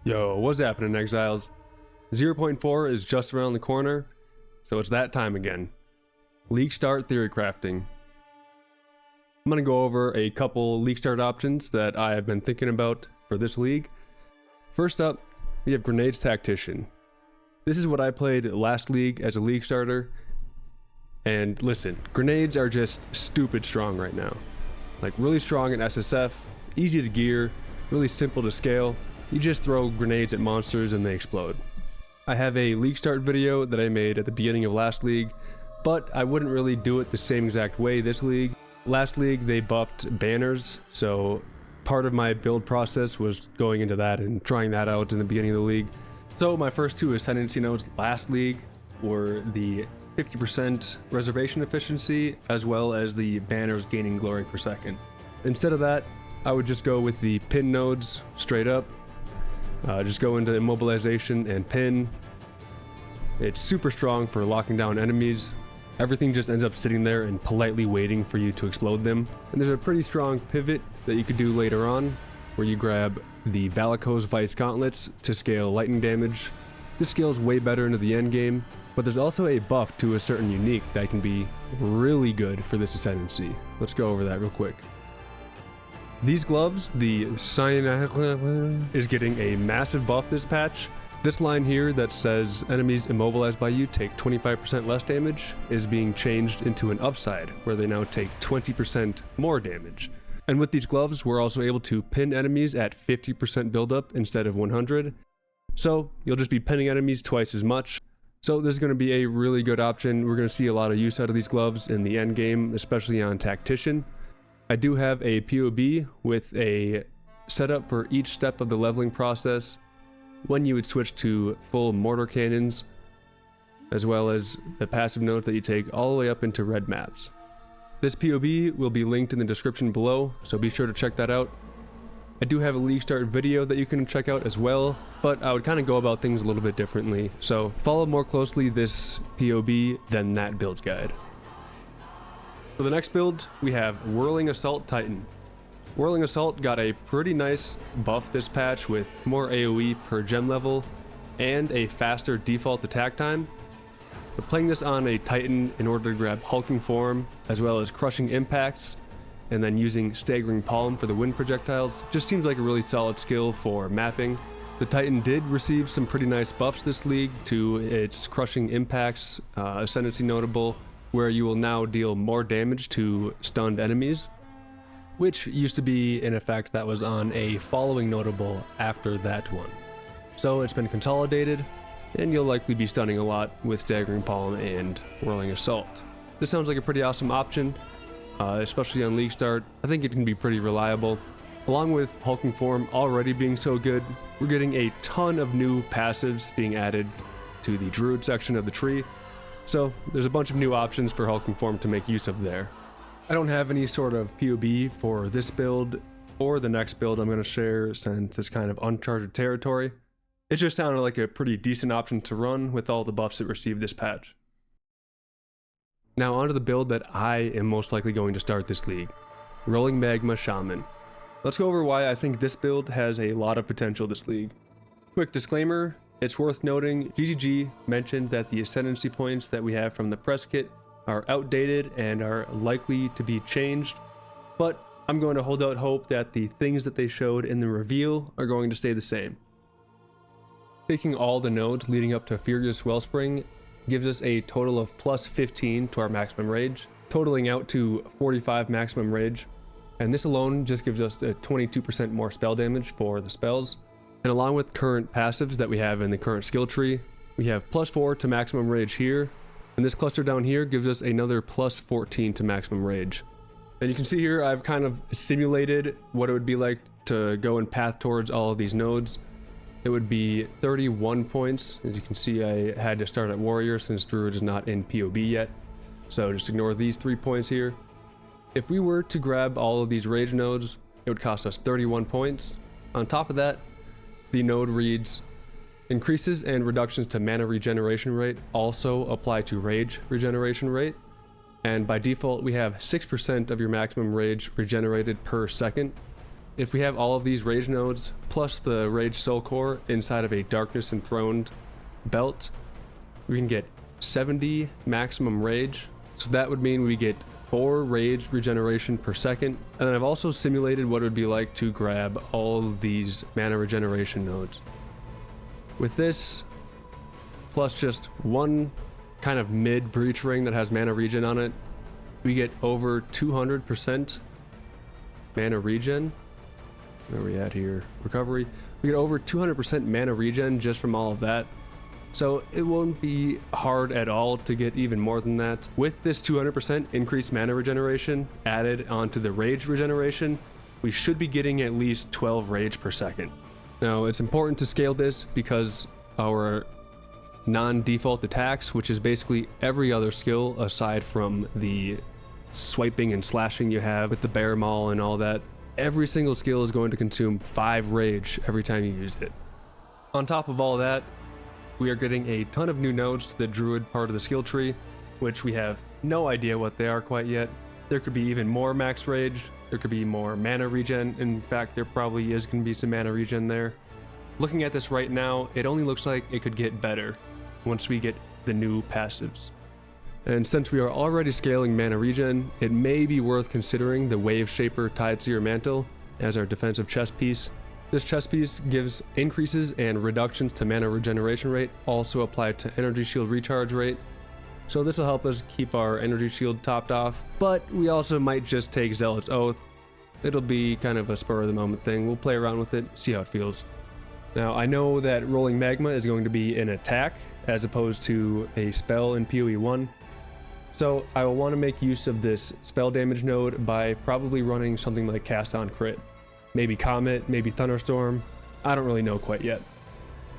Yo, what's happening, Exiles? 0.4 is just around the corner, so it's that time again. League start theory crafting. I'm going to go over a couple league start options that I have been thinking about for this league. First up, we have Grenades Tactician. This is what I played last league as a league starter. And listen, grenades are just stupid strong right now. Like really strong in SSF, easy to gear, really simple to scale. You just throw grenades at monsters and they explode. I have a league start video that I made at the beginning of last league, but I wouldn't really do it the same exact way this league. Last league they buffed banners, so part of my build process was going into that and trying that out in the beginning of the league. So my first two ascendancy nodes last league were the 50% reservation efficiency as well as the banners gaining glory per second. Instead of that, I would just go with the pin nodes straight up. Just go into immobilization and pin. It's super strong for locking down enemies. Everything just ends up sitting there and politely waiting for you to explode them. And there's a pretty strong pivot that you could do later on, where you grab the Valakos Vice Gauntlets to scale lightning damage. This scales way better into the end game, but there's also a buff to a certain unique that can be really good for this ascendancy. Let's go over that real quick. These gloves, the Cyan is getting a massive buff this patch. This line here that says enemies immobilized by you take 25% less damage is being changed into an upside, where they now take 20% more damage. And with these gloves, we're also able to pin enemies at 50% buildup instead of 100. So you'll just be pinning enemies twice as much. So this is going to be a really good option. We're going to see a lot of use out of these gloves in the end game, especially on Tactician. I do have a POB with a setup for each step of the leveling process when you would switch to full mortar cannons, as well as the passive nodes that you take all the way up into red maps. This POB will be linked in the description below, so be sure to check that out. I do have a league start video that you can check out as well, but I would kind of go about things a little bit differently, so follow more closely this POB than that build guide. For the next build, we have Whirling Assault Titan. Whirling Assault got a pretty nice buff this patch with more AoE per gem level and a faster default attack time. But playing this on a Titan in order to grab hulking form as well as crushing impacts and then using staggering palm for the wind projectiles just seems like a really solid skill for mapping. The Titan did receive some pretty nice buffs this league to its crushing impacts, ascendancy notable, where you will now deal more damage to stunned enemies, which used to be an effect that was on a following notable after that one. So it's been consolidated, and you'll likely be stunning a lot with Staggering Palm and Whirling Assault. This sounds like a pretty awesome option, especially on League Start. I think it can be pretty reliable. Along with Hulking Form already being so good, we're getting a ton of new passives being added to the Druid section of the tree. So there's a bunch of new options for Hulking Form to make use of there. I don't have any sort of POB for this build or the next build I'm going to share since it's kind of uncharted territory. It just sounded like a pretty decent option to run with all the buffs it received this patch. Now onto the build that I am most likely going to start this league, Rolling Magma Shaman. Let's go over why I think this build has a lot of potential this league. Quick disclaimer. It's worth noting, GGG mentioned that the ascendancy points that we have from the press kit are outdated and are likely to be changed, but I'm going to hold out hope that the things that they showed in the reveal are going to stay the same. Taking all the nodes leading up to Furious Wellspring gives us a total of plus 15 to our maximum rage, totaling out to 45 maximum rage, and this alone just gives us a 22% more spell damage for the spells. And along with current passives that we have in the current skill tree, we have plus 4 to maximum rage here, and this cluster down here gives us another plus 14 to maximum rage. And you can see here I've kind of simulated what it would be like to go and path towards all of these nodes. It would be 31 points. As you can see, I had to start at Warrior since Druid is not in POB yet, so just ignore these 3 points here. If we were to grab all of these rage nodes, it would cost us 31 points. On top of that, the node reads, increases and reductions to mana regeneration rate also apply to rage regeneration rate. And by default, we have 6% of your maximum rage regenerated per second. if we have all of these rage nodes plus the rage soul core inside of a darkness enthroned belt, we can get 70 maximum rage. So that would mean we get 4 rage regeneration per second. And then I've also simulated what it would be like to grab all of these mana regeneration nodes. With this, plus just one kind of mid breach ring that has mana regen on it, we get over 200% mana regen. Where are we at here? Recovery. We get over 200% mana regen just from all of that. So it won't be hard at all to get even more than that. With this 200% increased mana regeneration added onto the rage regeneration, we should be getting at least 12 rage per second. Now it's important to scale this because our non-default attacks, which is basically every other skill aside from the swiping and slashing you have with the bear maul and all that, every single skill is going to consume 5 rage every time you use it. On top of all that, we are getting a ton of new nodes to the druid part of the skill tree, which we have no idea what they are quite yet. There could be even more max rage, there could be more mana regen. In fact, there probably is going to be some mana regen there. Looking at this right now, it only looks like it could get better once we get the new passives. And since we are already scaling mana regen, it may be worth considering the Wave Shaper Tideseer Mantle as our defensive chest piece. This chest piece gives increases and reductions to mana regeneration rate, also applied to energy shield recharge rate. So this will help us keep our energy shield topped off, but we also might just take Zealot's Oath. It'll be kind of a spur of the moment thing. We'll play around with it, see how it feels. Now I know that Rolling Magma is going to be an attack as opposed to a spell in PoE1. So I will want to make use of this spell damage node by probably running something like Cast on Crit. Maybe Comet, maybe Thunderstorm. I don't really know quite yet.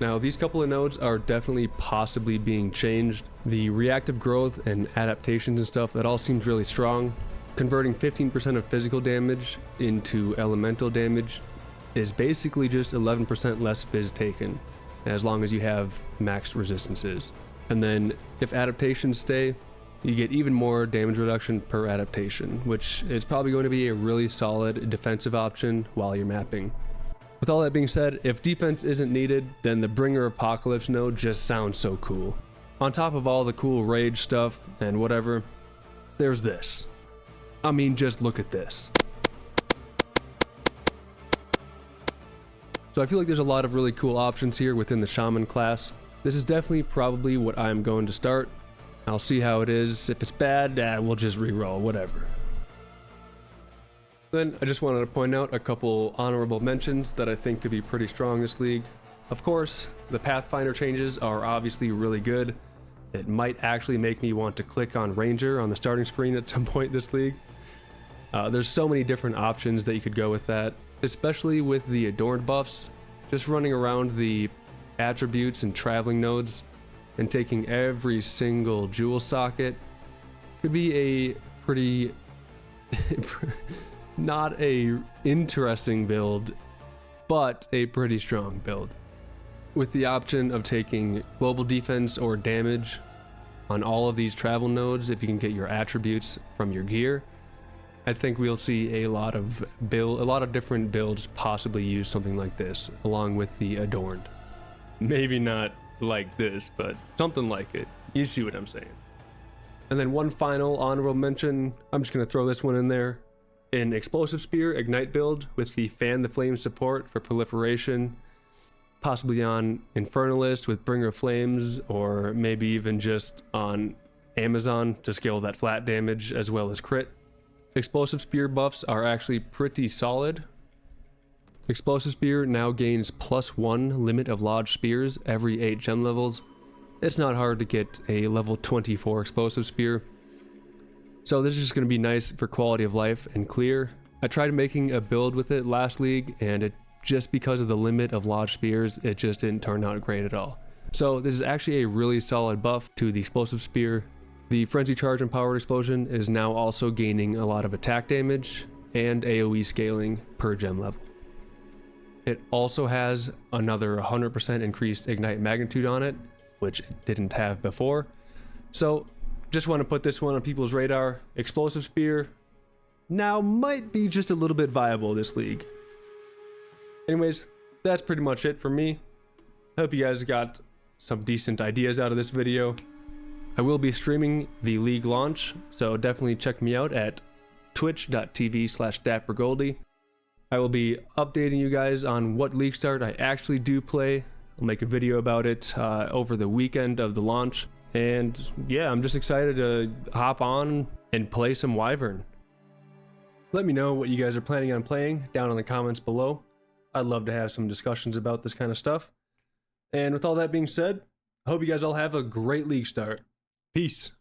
Now these couple of nodes are definitely possibly being changed. The reactive growth and adaptations and stuff, that all seems really strong. Converting 15% of physical damage into elemental damage is basically just 11% less phys taken, as long as you have max resistances. And then if adaptations stay, you get even more damage reduction per adaptation, which is probably going to be a really solid defensive option while you're mapping. With all that being said, if defense isn't needed, then the Bringer Apocalypse node just sounds so cool. On top of all the cool rage stuff and whatever, there's this. I mean, just look at this. So I feel like there's a lot of really cool options here within the Shaman class. This is definitely probably what I'm going to start. I'll see how it is. If it's bad, we'll just reroll, whatever. Then I just wanted to point out a couple honorable mentions that I think could be pretty strong this league. Of course, the Pathfinder changes are obviously really good. It might actually make me want to click on Ranger on the starting screen at some point this league. There's so many different options that you could go with that, especially with the Adorned buffs. Just running around the attributes and traveling nodes and taking every single jewel socket could be a pretty not a interesting build, but a pretty strong build. With the option of taking global defense or damage on all of these travel nodes, if you can get your attributes from your gear, I think we'll see a lot of different builds possibly use something like this, along with the Adorned. Maybe not like this, but something like it. You see what I'm saying. And then one final honorable mention, I'm just going to throw this one in there. An Explosive Spear Ignite build with the Fan the Flame support for proliferation, possibly on Infernalist with Bringer of Flames, or maybe even just on Amazon to scale that flat damage as well as crit. Explosive Spear buffs are actually pretty solid. Explosive Spear now gains +1 limit of lodged spears every 8 gem levels. It's not hard to get a level 24 Explosive Spear. So this is just going to be nice for quality of life and clear. I tried making a build with it last league, and it just because of the limit of lodged spears, it just didn't turn out great at all. So this is actually a really solid buff to the Explosive Spear. The Frenzy Charge and Powered Explosion is now also gaining a lot of attack damage and AoE scaling per gem level. It also has another 100% increased Ignite Magnitude on it, which it didn't have before. So just want to put this one on people's radar. Explosive Spear now might be just a little bit viable this league. Anyways, that's pretty much it for me. I hope you guys got some decent ideas out of this video. I will be streaming the league launch, so definitely check me out at twitch.tv/dappergoldie. I will be updating you guys on what league start I actually do play. I'll make a video about it over the weekend of the launch. And yeah, I'm just excited to hop on and play some Wyvern. Let me know what you guys are planning on playing down in the comments below. I'd love to have some discussions about this kind of stuff. And with all that being said, I hope you guys all have a great league start. Peace.